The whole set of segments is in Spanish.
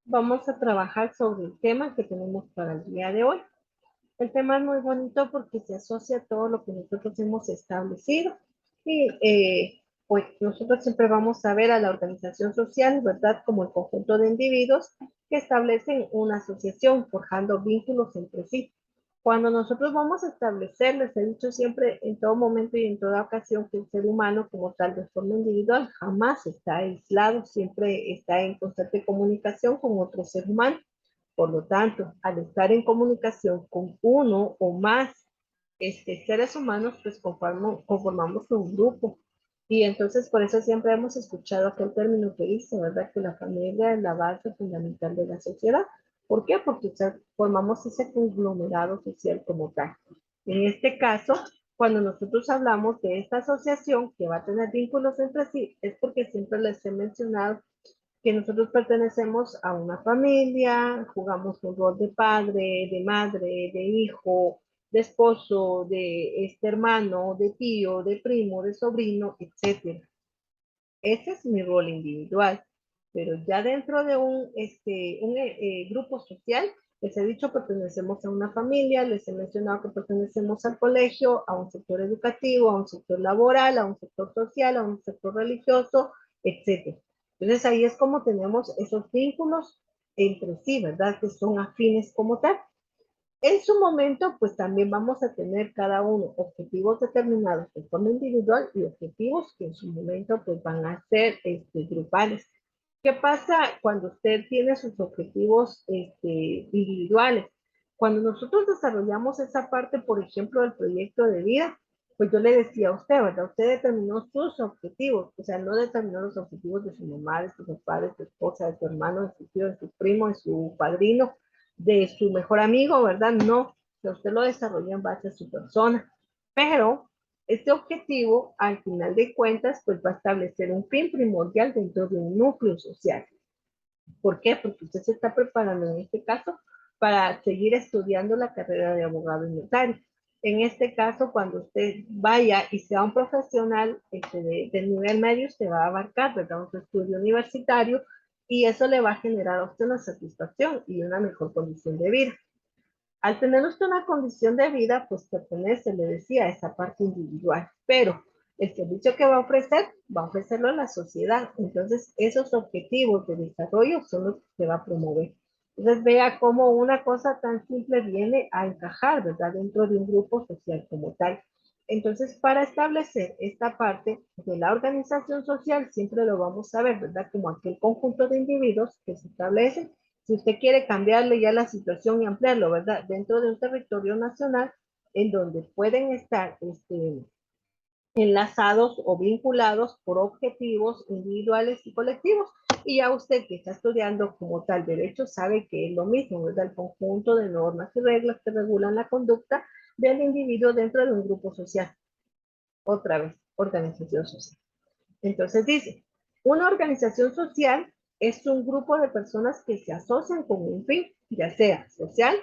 vamos a trabajar sobre el tema que tenemos para el día de hoy. El tema es muy bonito porque se asocia a todo lo que nosotros hemos establecido y pues nosotros siempre vamos a ver a la organización social, ¿verdad? Como el conjunto de individuos que establecen una asociación, forjando vínculos entre sí. Cuando nosotros vamos a establecer, les he dicho siempre en todo momento y en toda ocasión que el ser humano como tal de forma individual jamás está aislado, siempre está en constante comunicación con otro ser humano. Por lo tanto, al estar en comunicación con uno o más seres humanos, pues conformamos un grupo. Y entonces por eso siempre hemos escuchado aquel término que dice, ¿verdad? Que la familia es la base fundamental de la sociedad. ¿Por qué? Porque formamos ese conglomerado social como tal. En este caso, cuando nosotros hablamos de esta asociación que va a tener vínculos entre sí, es porque siempre les he mencionado que nosotros pertenecemos a una familia, jugamos un rol de padre, de madre, de hijo, de esposo, de hermano, de tío, de primo, de sobrino, etcétera. Ese es mi rol individual, pero ya dentro de un grupo social, les he dicho pertenecemos a una familia, les he mencionado que pertenecemos al colegio, a un sector educativo, a un sector laboral, a un sector social, a un sector religioso, etcétera. Entonces ahí es como tenemos esos vínculos entre sí, ¿verdad? Que son afines como tal. En su momento, pues también vamos a tener cada uno objetivos determinados de forma individual y objetivos que en su momento pues van a ser grupales. ¿Qué pasa cuando usted tiene sus objetivos individuales? Cuando nosotros desarrollamos esa parte, por ejemplo, del proyecto de vida, pues yo le decía a usted, ¿verdad? Usted determinó sus objetivos, o sea, no determinó los objetivos de su mamá, de su papá, de su esposa, de su hermano, de su tío, de su primo, de su padrino, de su mejor amigo, ¿verdad? No, que usted lo desarrolla en base a su persona. Pero este objetivo, al final de cuentas, pues va a establecer un fin primordial dentro de un núcleo social. ¿Por qué? Porque usted se está preparando en este caso para seguir estudiando la carrera de abogado y notario. En este caso, cuando usted vaya y sea un profesional del nivel medio, usted va a abarcar, ¿verdad? Un estudio universitario y eso le va a generar a usted una satisfacción y una mejor condición de vida. Al tener usted una condición de vida, pues pertenece, le decía, a esa parte individual, pero el servicio que va a ofrecerlo a la sociedad. Entonces, esos objetivos de desarrollo son los que se va a promover. Entonces, vea cómo una cosa tan simple viene a encajar, ¿verdad?, dentro de un grupo social como tal. Entonces, para establecer esta parte de la organización social, siempre lo vamos a ver, ¿verdad?, como aquel conjunto de individuos que se establecen. Si usted quiere cambiarle ya la situación y ampliarlo, ¿verdad?, dentro de un territorio nacional en donde pueden estar enlazados o vinculados por objetivos individuales y colectivos. Y ya usted que está estudiando como tal derecho sabe que es lo mismo, ¿verdad? El conjunto de normas y reglas que regulan la conducta del individuo dentro de un grupo social. Otra vez, organización social. Entonces dice, una organización social es un grupo de personas que se asocian con un fin, ya sea social,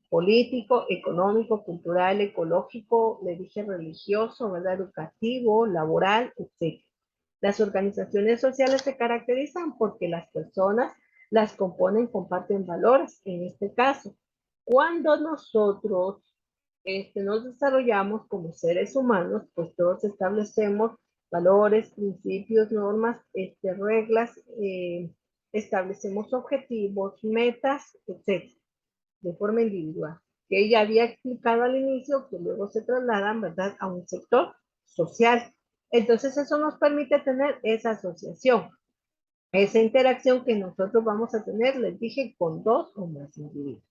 político, económico, cultural, ecológico, le dije religioso, ¿verdad?, educativo, laboral, etc. Las organizaciones sociales se caracterizan porque las personas las componen, comparten valores. En este caso, cuando nosotros nos desarrollamos como seres humanos, pues todos establecemos valores, principios, normas, reglas, establecemos objetivos, metas, etc., de forma individual, que ella había explicado al inicio, que luego se trasladan, ¿verdad?, a un sector social. Entonces eso nos permite tener esa asociación, esa interacción que nosotros vamos a tener, les dije, con dos o más individuos.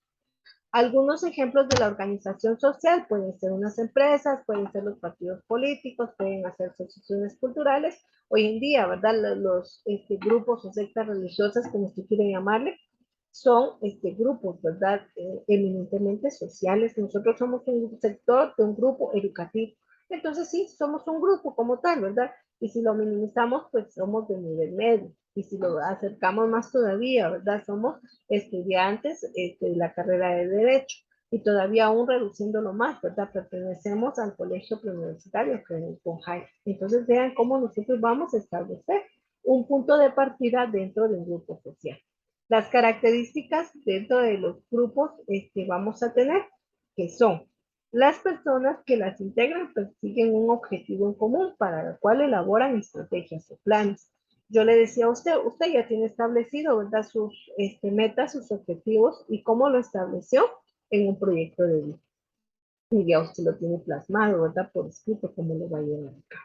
Algunos ejemplos de la organización social pueden ser unas empresas, pueden ser los partidos políticos, pueden ser asociaciones culturales. Hoy en día, ¿verdad? Los grupos o sectas religiosas, como usted quiere llamarle, son grupos, ¿verdad? Eminentemente sociales. Nosotros somos un sector de un grupo educativo. Entonces sí, somos un grupo como tal, ¿verdad? Y si lo minimizamos, pues somos de nivel medio. Y si lo acercamos más todavía, ¿verdad? Somos estudiantes de la carrera de Derecho. Y todavía aún reduciéndolo más, ¿verdad? Pertenecemos al colegio preuniversitario, que es el CONJAI. Entonces vean cómo nosotros vamos a establecer un punto de partida dentro de un grupo social. Las características dentro de los grupos vamos a tener, que son las personas que las integran persiguen un objetivo en común para el cual elaboran estrategias o planes. Yo le decía a usted, usted ya tiene establecido, ¿verdad? Sus metas, sus objetivos y cómo lo estableció en un proyecto de vida. Y ya usted lo tiene plasmado, ¿verdad? Por escrito, cómo lo va a llevar a cabo.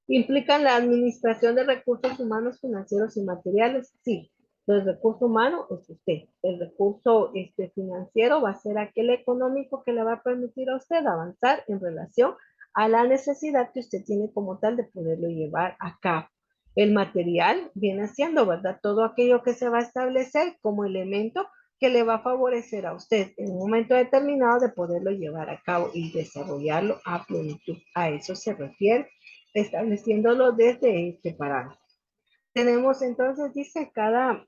¿Implican la administración de recursos humanos, financieros y materiales? Sí. El recurso humano es usted. El recurso financiero va a ser aquel económico que le va a permitir a usted avanzar en relación a la necesidad que usted tiene como tal de poderlo llevar a cabo. El material viene siendo, ¿verdad? Todo aquello que se va a establecer como elemento que le va a favorecer a usted en un momento determinado de poderlo llevar a cabo y desarrollarlo a plenitud. A eso se refiere estableciéndolo desde este parámetro. Tenemos entonces, dice, cada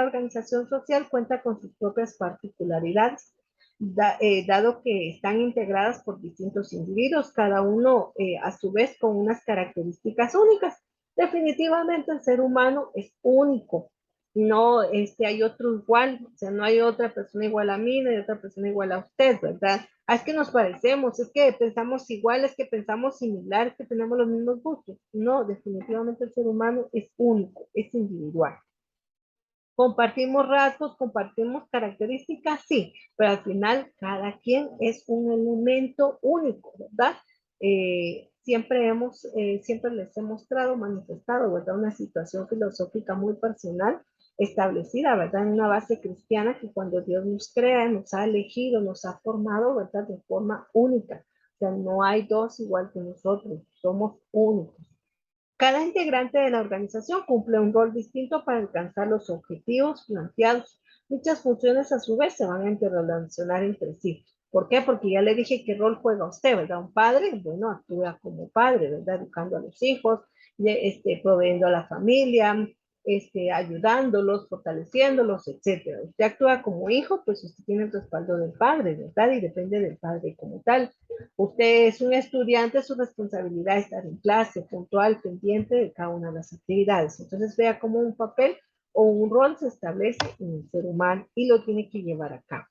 organización social cuenta con sus propias particularidades, dado que están integradas por distintos individuos, cada uno a su vez con unas características únicas. Definitivamente el ser humano es único, no hay otro igual, o sea, no hay otra persona igual a mí, no hay otra persona igual a usted, ¿verdad? Es que nos parecemos, es que pensamos igual, es que pensamos similar, es que tenemos los mismos gustos. No, definitivamente el ser humano es único, es individual. Compartimos rasgos, compartimos características, sí, pero al final cada quien es un elemento único, ¿verdad? Siempre les he mostrado, manifestado, ¿verdad? Una situación filosófica muy personal, establecida, ¿verdad? En una base cristiana que cuando Dios nos crea, nos ha elegido, nos ha formado, ¿verdad? De forma única. O sea, no hay dos igual que nosotros, somos únicos. Cada integrante de la organización cumple un rol distinto para alcanzar los objetivos planteados. Muchas funciones a su vez se van a interrelacionar entre sí. ¿Por qué? Porque ya le dije qué rol juega usted, ¿verdad? Un padre, bueno, actúa como padre, ¿verdad? Educando a los hijos, proveyendo a la familia, ayudándolos, fortaleciéndolos, etcétera. Usted actúa como hijo, pues usted tiene el respaldo del padre, ¿verdad? Y depende del padre como tal. Usted es un estudiante, su responsabilidad es estar en clase, puntual, pendiente de cada una de las actividades. Entonces vea cómo un papel o un rol se establece en el ser humano y lo tiene que llevar a cabo.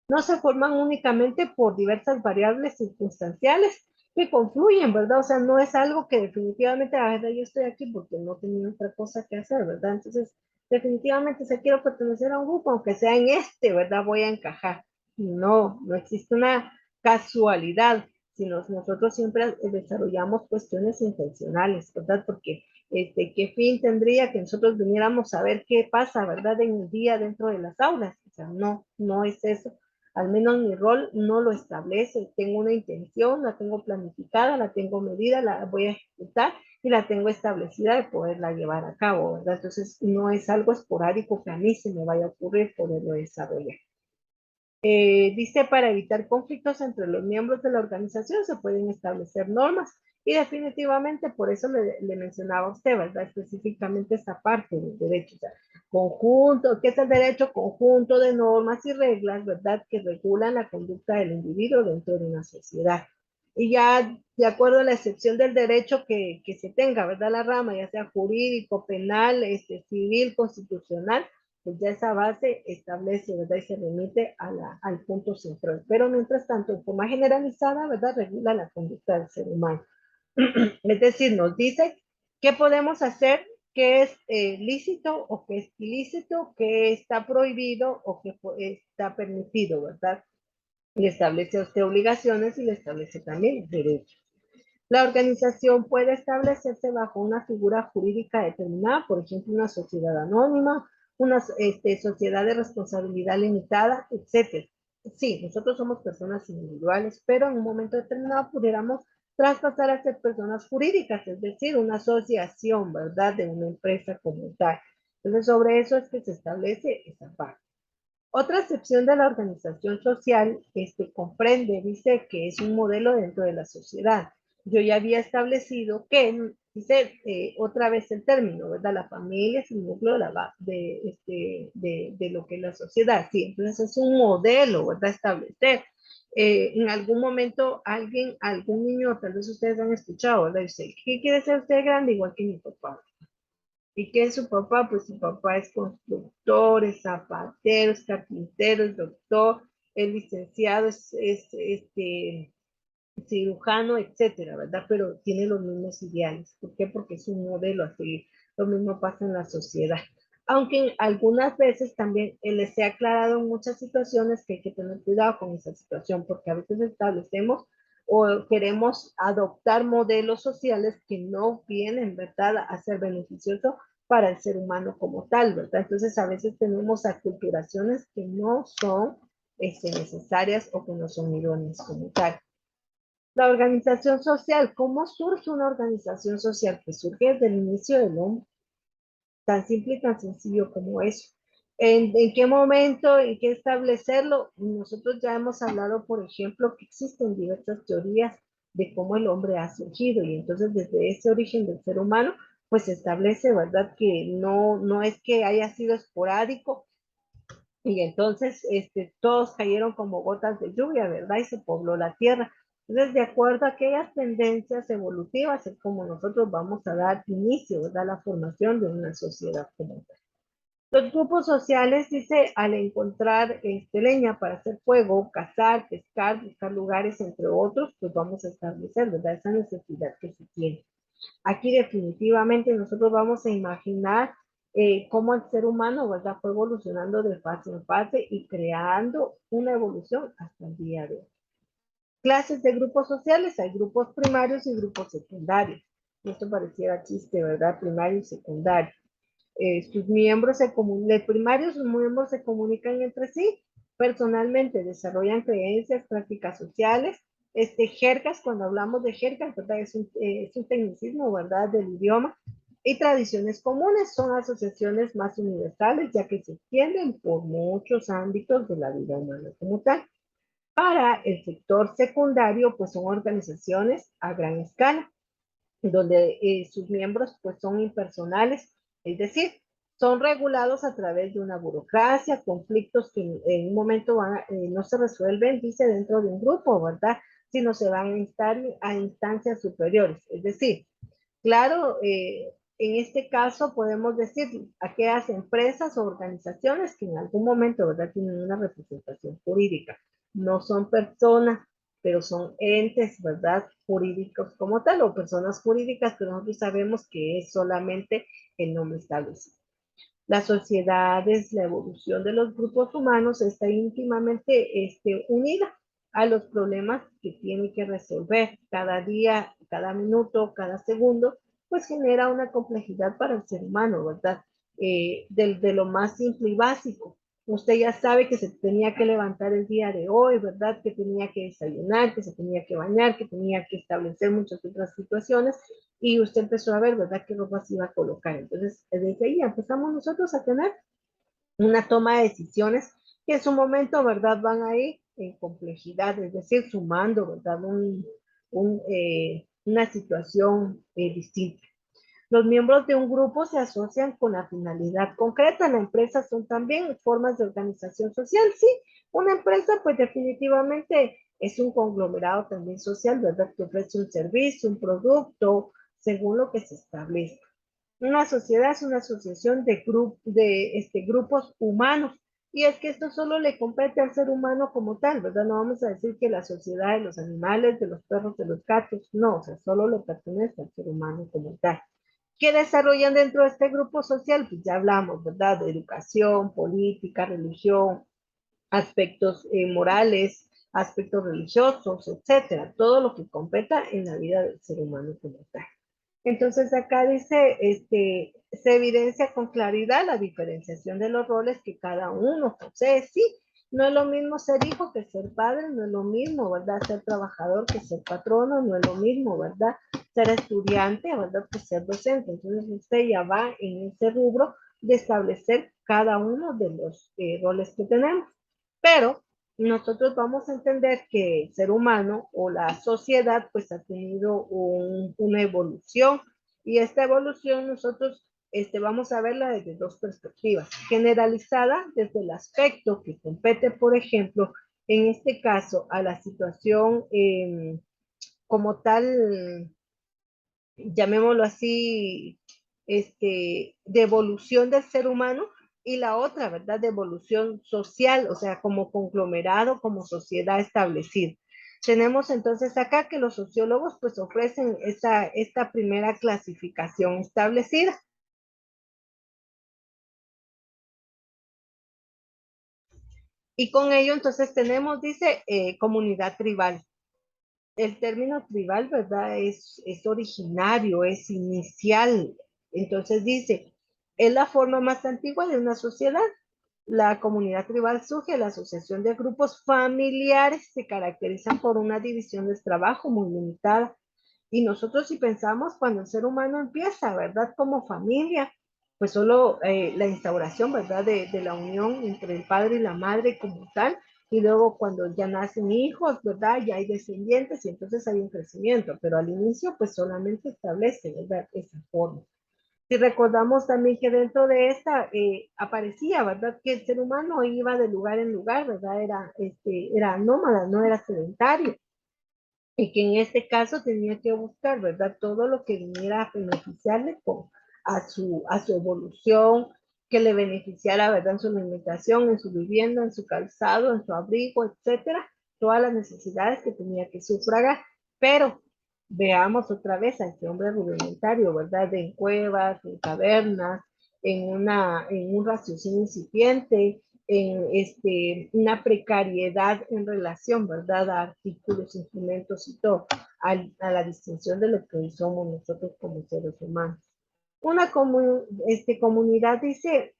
No se forman únicamente por diversas variables circunstanciales que confluyen, ¿verdad? O sea, no es algo que definitivamente, a ver, yo estoy aquí porque no tenía otra cosa que hacer, ¿verdad? Entonces, definitivamente si quiero pertenecer a un grupo, aunque sea en ¿verdad? Voy a encajar. No, no existe una casualidad, sino nosotros siempre desarrollamos cuestiones intencionales, ¿verdad? Porque qué fin tendría que nosotros viniéramos a ver qué pasa, ¿verdad? En el día dentro de las aulas. O sea, no, no es eso. Al menos mi rol no lo establece. Tengo una intención, la tengo planificada, la tengo medida, la voy a ejecutar y la tengo establecida de poderla llevar a cabo, ¿verdad? Entonces, no es algo esporádico que a mí se me vaya a ocurrir poderlo desarrollar. Dice, para evitar conflictos entre los miembros de la organización se pueden establecer normas y definitivamente por eso le mencionaba a usted, ¿verdad? Específicamente esta parte del derecho, o sea, conjunto, ¿qué es el derecho? Conjunto de normas y reglas, ¿verdad? Que regulan la conducta del individuo dentro de una sociedad. Y ya de acuerdo a la excepción del derecho que se tenga, ¿verdad? La rama, ya sea jurídico, penal, civil, constitucional, pues ya esa base establece, ¿verdad? Y se remite al punto central. Pero mientras tanto, en forma generalizada, ¿verdad? Regula la conducta del ser humano. Es decir, nos dice qué podemos hacer, qué es lícito o qué es ilícito, qué está prohibido o qué está permitido, ¿verdad? Le establece a usted obligaciones y le establece también derechos. La organización puede establecerse bajo una figura jurídica determinada, por ejemplo, una sociedad anónima, una sociedad de responsabilidad limitada, etcétera. Sí, nosotros somos personas individuales, pero en un momento determinado pudiéramos traspasar a ser personas jurídicas, es decir, una asociación, ¿verdad?, de una empresa como tal. Entonces, sobre eso es que se establece esa parte. Otra excepción de la organización social comprende, dice que es un modelo dentro de la sociedad. Yo ya había establecido que, dice otra vez el término, ¿verdad? La familia es el núcleo de lo que es la sociedad. Sí, entonces es un modelo, ¿verdad? Establecer. En algún momento algún niño, tal vez ustedes han escuchado, ¿verdad? Dice, ¿qué quiere ser usted grande? Igual que mi papá. ¿Y qué es su papá? Pues su papá es constructor, es zapatero, es carpintero, es doctor, es licenciado, es cirujano, etcétera, ¿verdad? Pero tiene los mismos ideales. ¿Por qué? Porque es un modelo a seguir. Lo mismo pasa en la sociedad. Aunque algunas veces también les he aclarado en muchas situaciones que hay que tener cuidado con esa situación, porque a veces establecemos o queremos adoptar modelos sociales que no vienen, ¿verdad?, a ser beneficiosos para el ser humano como tal, ¿verdad? Entonces a veces tenemos aculturaciones que no son necesarias o que no son idóneas como tal. La organización social, ¿cómo surge una organización social? Que surge desde el inicio del hombre, tan simple y tan sencillo como eso. ¿En qué momento, en qué establecerlo? Nosotros ya hemos hablado, por ejemplo, que existen diversas teorías de cómo el hombre ha surgido y entonces desde ese origen del ser humano, pues se establece, ¿verdad? Que no es que haya sido esporádico y entonces todos cayeron como gotas de lluvia, ¿verdad? Y se pobló la tierra. Entonces, de acuerdo a aquellas tendencias evolutivas, es como nosotros vamos a dar inicio, ¿verdad? A la formación de una sociedad como tal. Los grupos sociales, dice, al encontrar leña para hacer fuego, cazar, pescar, buscar lugares, entre otros, pues vamos a establecer, ¿verdad? Esa necesidad que se tiene. Aquí definitivamente nosotros vamos a imaginar cómo el ser humano, ¿verdad?, fue evolucionando de fase en fase y creando una evolución hasta el día de hoy. Clases de grupos sociales, hay grupos primarios y grupos secundarios. Esto pareciera chiste, ¿verdad? Primario y secundario. Sus miembros de primario, sus miembros se comunican entre sí, personalmente desarrollan creencias, prácticas sociales, jergas, cuando hablamos de jergas, ¿verdad? Es un tecnicismo, ¿verdad?, del idioma, y tradiciones comunes son asociaciones más universales, ya que se extienden por muchos ámbitos de la vida humana como tal. Para el sector secundario, pues son organizaciones a gran escala, donde sus miembros pues son impersonales, es decir, son regulados a través de una burocracia, conflictos que en un momento no se resuelven, dice, dentro de un grupo, ¿verdad? Sino se van a instancias superiores. Es decir, claro, en este caso podemos decir aquellas empresas o organizaciones que en algún momento, ¿verdad?, tienen una representación jurídica. No son personas, pero son entes, ¿verdad?, jurídicos como tal, o personas jurídicas, pero nosotros sabemos que es solamente el nombre establecido. Las sociedades, la evolución de los grupos humanos está íntimamente unida a los problemas que tiene que resolver cada día, cada minuto, cada segundo, pues genera una complejidad para el ser humano, ¿verdad? De lo más simple y básico. Usted ya sabe que se tenía que levantar el día de hoy, ¿verdad? Que tenía que desayunar, que se tenía que bañar, que tenía que establecer muchas otras situaciones y usted empezó a ver, ¿verdad?, qué ropa se iba a colocar. Entonces, desde ahí empezamos nosotros a tener una toma de decisiones que en su momento, ¿verdad?, van a ir en complejidad, es decir, sumando, ¿verdad?, una situación distinta. Los miembros de un grupo se asocian con la finalidad concreta. La empresa son también formas de organización social, sí. Una empresa, pues definitivamente es un conglomerado también social, ¿verdad?, que ofrece un servicio, un producto, según lo que se establezca. Una sociedad es una asociación de grupos humanos. Y es que esto solo le compete al ser humano como tal, ¿verdad? No vamos a decir que la sociedad de los animales, de los perros, de los gatos, no, o sea, solo le pertenece al ser humano como tal. ¿Qué desarrollan dentro de este grupo social? Pues ya hablamos, ¿verdad? De educación, política, religión, aspectos morales, aspectos religiosos, etcétera. Todo lo que competa en la vida del ser humano como tal. Entonces acá dice, se evidencia con claridad la diferenciación de los roles que cada uno posee. Sí, no es lo mismo ser hijo que ser padre, no es lo mismo, ¿verdad? Ser trabajador que ser patrono, no es lo mismo, ¿verdad? Ser estudiante, ¿verdad?, que ser docente. Entonces usted ya va en ese rubro de establecer cada uno de los roles que tenemos. Pero nosotros vamos a entender que el ser humano o la sociedad pues ha tenido una evolución y esta evolución nosotros vamos a verla desde dos perspectivas. Generalizada desde el aspecto que compete, por ejemplo, en este caso a la situación como tal, llamémoslo así, de evolución del ser humano, y la otra, ¿verdad?, de evolución social, o sea, como conglomerado, como sociedad establecida. Tenemos entonces acá que los sociólogos pues ofrecen esta primera clasificación establecida. Y con ello entonces tenemos, dice, comunidad tribal. El término tribal, ¿verdad? Es originario, es inicial. Entonces dice, es la forma más antigua de una sociedad. La comunidad tribal surge de la asociación de grupos familiares, se caracterizan por una división de trabajo muy limitada. Y nosotros si pensamos cuando el ser humano empieza, ¿verdad? Como familia, pues solo la instauración, ¿verdad? De la unión entre el padre y la madre como tal, y luego cuando ya nacen hijos, ¿verdad? Ya hay descendientes y entonces hay un crecimiento, pero al inicio pues solamente establece, ¿verdad? Esa forma. Si recordamos también que dentro de esta aparecía, ¿verdad? Que el ser humano iba de lugar en lugar, ¿verdad? Era nómada, no era sedentario. Y que en este caso tenía que buscar, ¿verdad? Todo lo que viniera a beneficiarle a su evolución, que le beneficiara, ¿verdad? En su alimentación, en su vivienda, en su calzado, en su abrigo, etcétera. Todas las necesidades que tenía que sufragar. Pero veamos otra vez a este hombre rudimentario, ¿verdad? En cuevas, en cavernas, en un raciocinio incipiente, en una precariedad en relación, ¿verdad? A artículos, instrumentos y todo, a la distinción de lo que hoy somos nosotros como seres humanos. Una comunidad, dice,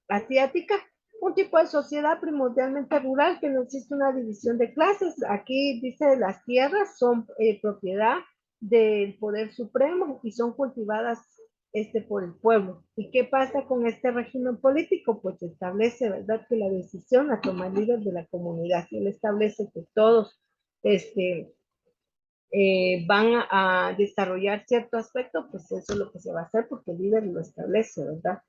asiática, un tipo de sociedad primordialmente rural que no existe una división de clases. Aquí dice las tierras son propiedad del poder supremo y son cultivadas por el pueblo. ¿Y qué pasa con este régimen político? Pues establece, ¿verdad?, que la decisión la toma el líder de la comunidad. Y él establece que todos van a desarrollar cierto aspecto, pues eso es lo que se va a hacer porque el líder lo establece, ¿verdad?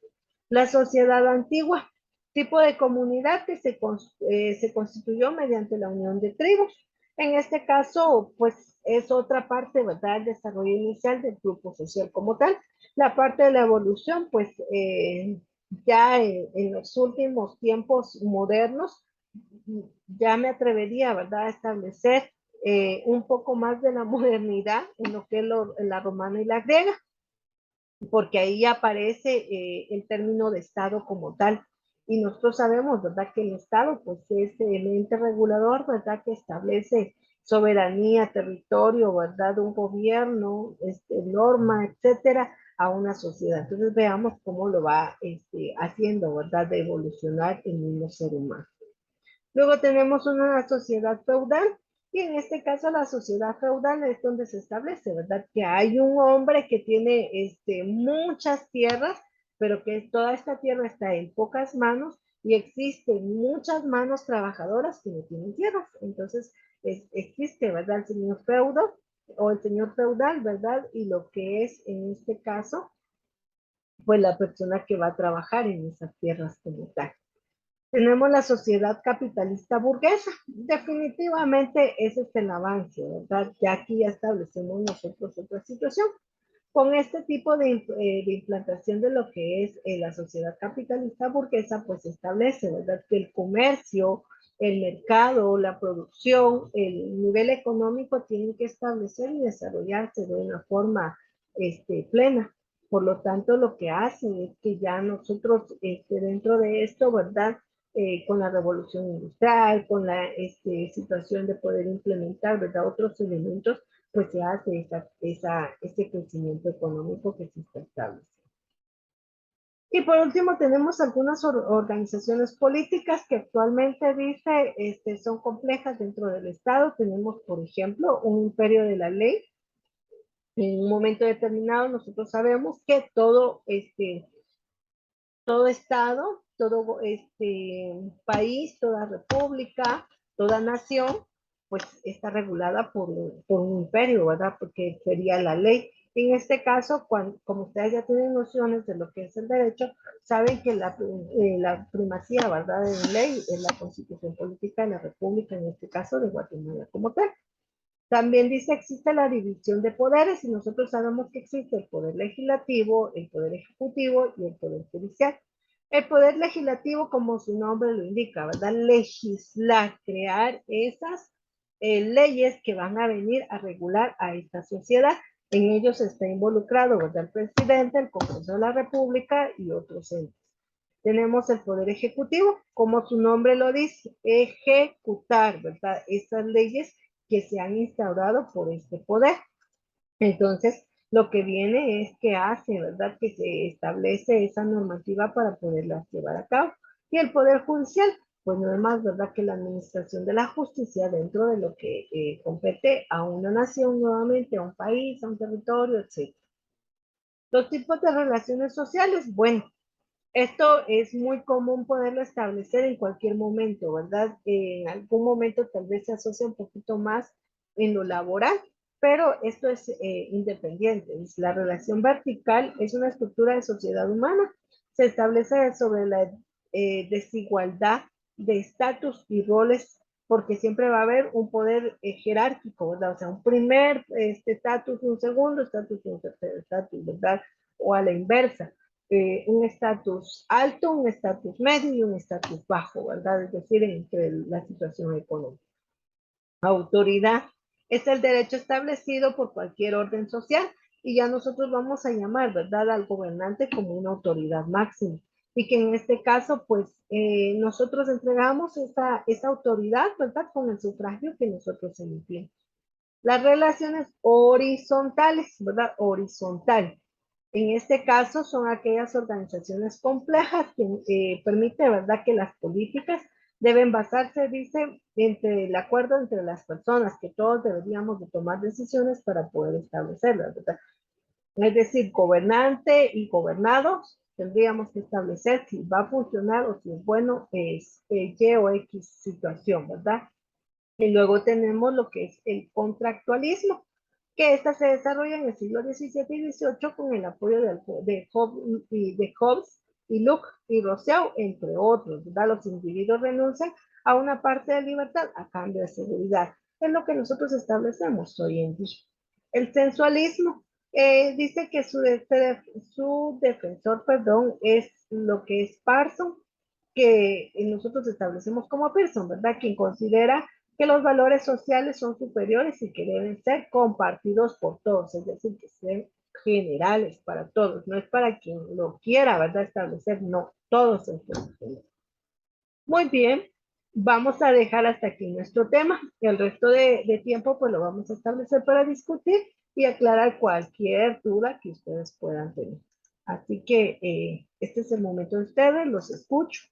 La sociedad antigua, tipo de comunidad que se constituyó mediante la unión de tribus. En este caso, pues es otra parte, ¿verdad?, el desarrollo inicial del grupo social como tal. La parte de la evolución, pues ya en los últimos tiempos modernos, ya me atrevería, ¿verdad?, a establecer un poco más de la modernidad en lo que es la romana y la griega, porque ahí aparece el término de Estado como tal. Y nosotros sabemos, ¿verdad?, que el Estado pues es el ente regulador, ¿verdad?, que establece soberanía, territorio, ¿verdad?, un gobierno, norma, etcétera, a una sociedad. Entonces veamos cómo lo va haciendo, ¿verdad?, de evolucionar el mismo ser humano. Luego tenemos una sociedad feudal, y en este caso la sociedad feudal es donde se establece, ¿verdad?, que hay un hombre que tiene muchas tierras, pero que toda esta tierra está en pocas manos y existen muchas manos trabajadoras que no tienen tierras. Entonces existe, ¿verdad?, el señor feudo o el señor feudal, ¿verdad? Y lo que es en este caso, pues la persona que va a trabajar en esas tierras como tal. Tenemos la sociedad capitalista burguesa. Definitivamente ese es el avance, ¿verdad? Ya aquí ya establecemos nosotros otra situación. Con este tipo de implantación de lo que es la sociedad capitalista burguesa, pues se establece, ¿verdad?, que el comercio, el mercado, la producción, el nivel económico tienen que establecer y desarrollarse de una forma plena. Por lo tanto, lo que hacen es que ya nosotros dentro de esto, ¿verdad?, con la revolución industrial, con la situación de poder implementar, ¿verdad?, otros elementos, pues se hace ese crecimiento económico que se está estableciendo. Y por último tenemos algunas organizaciones políticas que actualmente dice son complejas dentro del Estado. Tenemos, por ejemplo, un imperio de la ley. En un momento determinado nosotros sabemos que todo Estado, todo país, toda república, toda nación, pues está regulada por un imperio, ¿verdad? Porque sería la ley. En este caso, como ustedes ya tienen nociones de lo que es el derecho, saben que la primacía, ¿verdad?, de la ley es la constitución política de la república, en este caso de Guatemala como tal. También dice existe la división de poderes y nosotros sabemos que existe el poder legislativo, el poder ejecutivo y el poder judicial. El poder legislativo, como su nombre lo indica, ¿verdad? Legislar, crear esas leyes que van a venir a regular a esta sociedad. En ellos está involucrado, ¿verdad? El presidente, el Congreso de la República y otros entes. Tenemos el poder ejecutivo, como su nombre lo dice, ejecutar, ¿verdad? Estas leyes que se han instaurado por este poder. Entonces, lo que viene es que hace, ¿verdad? Que se establece esa normativa para poderla llevar a cabo. Y el Poder Judicial, pues no es más, ¿verdad? Que la administración de la justicia dentro de lo que compete a una nación nuevamente, a un país, a un territorio, etc. Los tipos de relaciones sociales, bueno, esto es muy común poderlo establecer en cualquier momento, ¿verdad? En algún momento tal vez se asocia un poquito más en lo laboral, pero esto es independiente. La relación vertical es una estructura de sociedad humana. Se establece sobre la desigualdad de estatus y roles, porque siempre va a haber un poder jerárquico, ¿verdad? O sea, un primer estatus, un segundo estatus, un tercer estatus, ¿verdad? O a la inversa un estatus alto, un estatus medio y un estatus bajo, ¿verdad? Es decir, entre la situación económica. Autoridad es el derecho establecido por cualquier orden social y ya nosotros vamos a llamar, ¿verdad?, al gobernante como una autoridad máxima. Y que en este caso, pues, nosotros entregamos esa autoridad, ¿verdad?, con el sufragio que nosotros emitimos. Las relaciones horizontales, ¿verdad? Horizontal. En este caso son aquellas organizaciones complejas que permiten, ¿verdad?, que las políticas deben basarse, dice, entre el acuerdo entre las personas, que todos deberíamos de tomar decisiones para poder establecerlas, ¿verdad? Es decir, gobernante y gobernados tendríamos que establecer si va a funcionar o si es bueno es Y o X situación, ¿verdad? Y luego tenemos lo que es el contractualismo, que esta se desarrolla en el siglo XVII y XVIII con el apoyo de Hobbes y Locke y Rousseau, entre otros, ¿verdad? Los individuos renuncian a una parte de libertad a cambio de seguridad. Es lo que nosotros establecemos hoy en día. El sensualismo dice que su defensor, perdón, es lo que es Parson, que nosotros establecemos como Pearson, ¿verdad? Quien considera que los valores sociales son superiores y que deben ser compartidos por todos, es decir, que sean generales para todos, no es para quien lo quiera, ¿verdad? Establecer, no, todos en general. Muy bien, vamos a dejar hasta aquí nuestro tema. El resto de tiempo pues lo vamos a establecer para discutir y aclarar cualquier duda que ustedes puedan tener. Así que este es el momento de ustedes, los escucho.